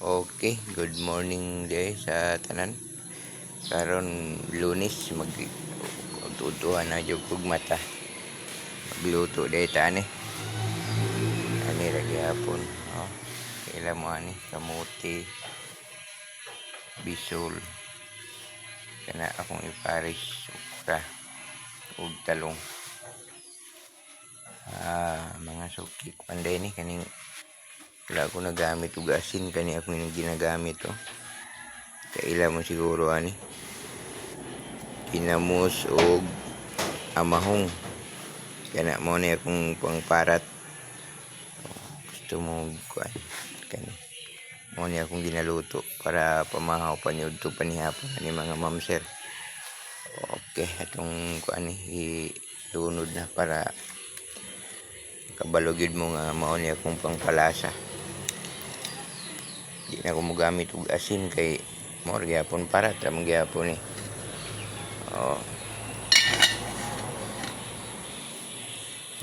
Okay, good morning day sa tanan. Karon Lunes magtutuhan na jud kog mata. Magluto day ta ani. Ani ra gyapon. Oh, ila mo ani kamuti, bisol. Kana akong iparis ukra ug talong. Mga suki panday ni kaning wala ko nagamit og asin kani ako yung ginagamit kaila mo siguro ani kinamos og amahong kana mo ni akong pangparat gusto mo kuan kani mo ni akong ginaluto para pamahaw pa niud to panihapon ani mga ma'am sir. Okay, atong kuan ni ilunod na para kabalogid mo nga mao ni akong pangpalasa. Di na ko mogamit og asin kay mo gyapon para tamang gyapon ni.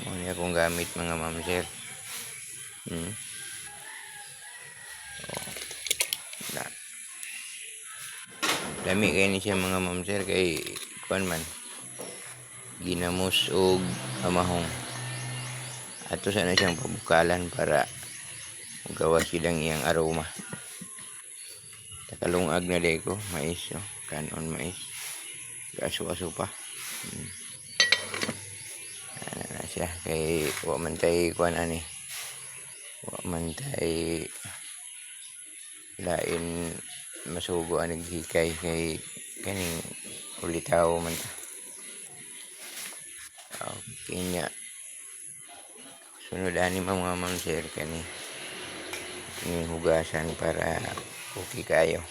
Mo ni akong gamit mga ma'am sir. Na. Dami kay ni siya mga ma'am sir kay kuan man. Ginamos og amahong. Ato sana siyang pabukalan para gawa silang iyang aroma. Takalungag na day ko, mais, kanon mais. Aso-aso pa. Ano na siya, kay wa man tay kuan ani. Wa man tay lain masugo ang naghikay kay kaning ulitaw man ta. Okay nya. Sunod ani mga ma'am sir kani yung hugasan para okay kayo.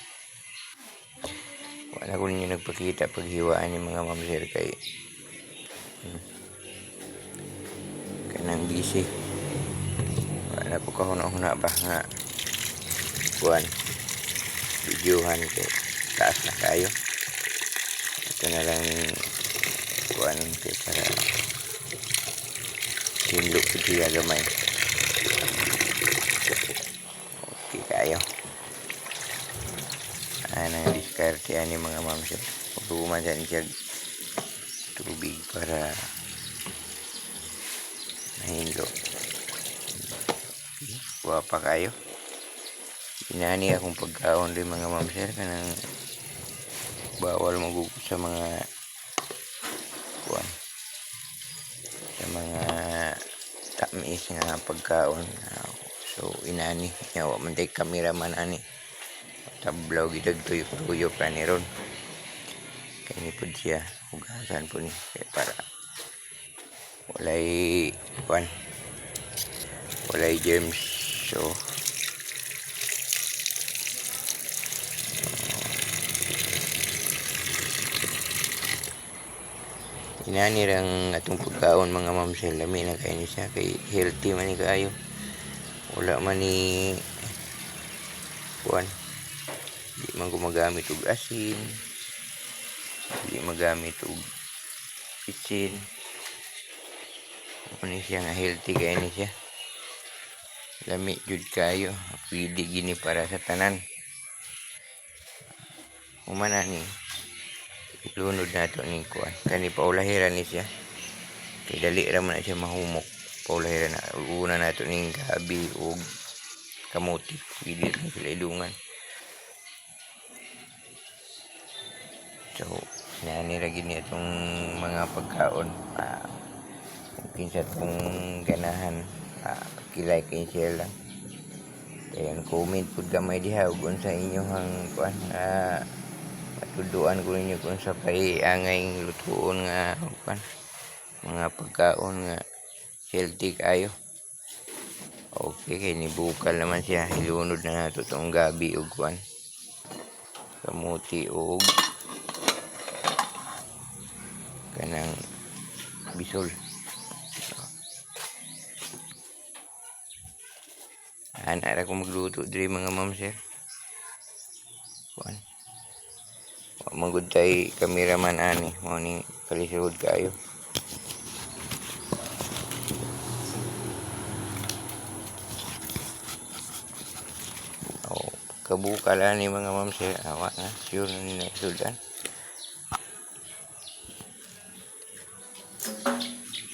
Wala ko ninyo nagpakita paghiwaan ng mga ma'am sir kay kanang busy. Wala ko kahuna-huna ba nga kuan videohan kay taas na kayo. Ito na lang kuan kay para sinlok ko siya gamay. Okay kayo. Nang diskarte ani mga ma'am sir. Pagbuman sa niya tubig para nahinlo. Kuha pa kayo. Inani akong pagkaon rin mga ma'am sir kanang bawal magugot sa mga kuan sa mga tamis nga pagkaon. So inani yawa man tay cameraman ani tablaw gidag tuyok-tuyok ani ron kay ni pud siya hugasan po ni kay para walay kuan walay germs. So inani rang atong pagkaon mga ma'am sir lami na kay ni siya kay healthy man ni kayo. Wala man ni kuan di man gumagamit og asin, di magamit og pitsin. Ano siya nga healthy kay ni siya. Lami jud kayo, pwede gini para sa tanan. Humana ni ilunod nato ning kuan. Kani paulahiran ni siya. Kay dali ra man siya mahumok. Paulahiran na una nato ning gabi ug kamuti. Pwede rin sila ilungan. So, nanira gini itong mga pagkaon. Kung kinsa itong ganahan, kilay kayo siya lang. Kaya comment po gamay diha kung sa inyong kuan matuduan ko ninyo kung sa angay lutuon nga kuan mga pagkaon nga healthy kayo. Okay, kay nibukal naman siya. Ilunod na nato itong gabi ug kuan kamuti ug kanang bisol. Ana ko magluto diri mga ma'am sir. Kuan. Wa magud tay cameraman ani, mo ning kalisod kayo. pagkabukal ani mga ma'am sir, awa na sure na nila sudan.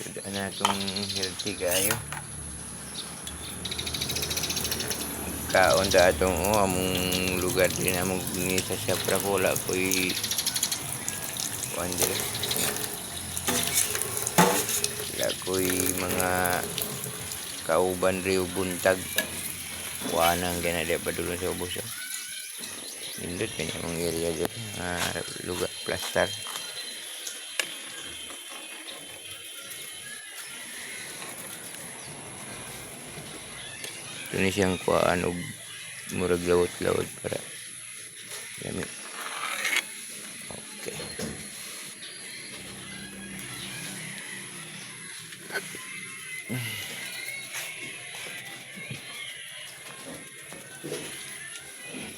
Sudan na itong healthy kayo. Kaon da atong among lugar din among sa Siapra ko wala ko'y wala ko'y mga kauban rin buntag wanang ganada pa doon sa ubos nindot pa niya mong area dyan lugar plastar. Ito na siyang kuhaan o murag lawot-lawot para gamit. Okay.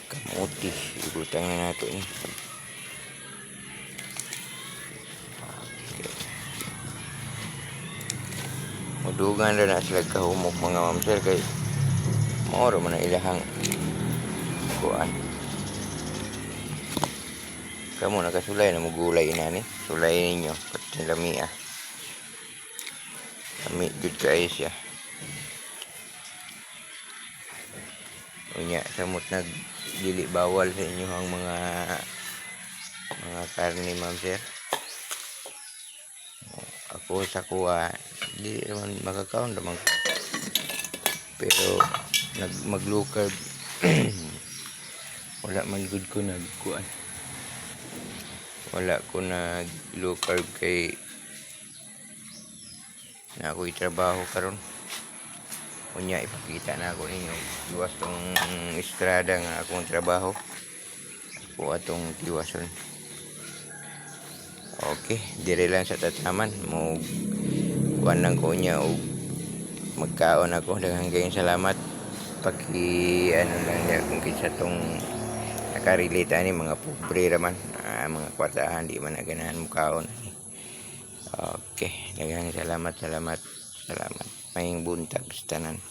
Kamuti ibutang na nato ni. Mudugan na na sila kahumok mga ma'am sir kay maoro man ang ilahang kuan. Kamu nakasulay na mugulay na ni. Sulay ninyo pati lami lami jud kay siya. Unya samot nagdili bawal sa inyo ang mga karne ma'am sir. Ako sa kuha di naman makakaon naman pero maglukad wala man good ko nagkuan wala ko nag-low carb kay na ako'y trabaho karon unya ipakita na ako ninyo iwas tong estrada nga akong trabaho ako atong tiwason. Okay, dire lang sa tataman mo kuan lang ko niya o magkaon ako daghang kayong salamat paki ano lang niya kung kinsa tong nakarelate ani mga pobre raman mga kwartahan di man na ganahan mo kaon. Okay, daghang salamat maying buntag sa tanan.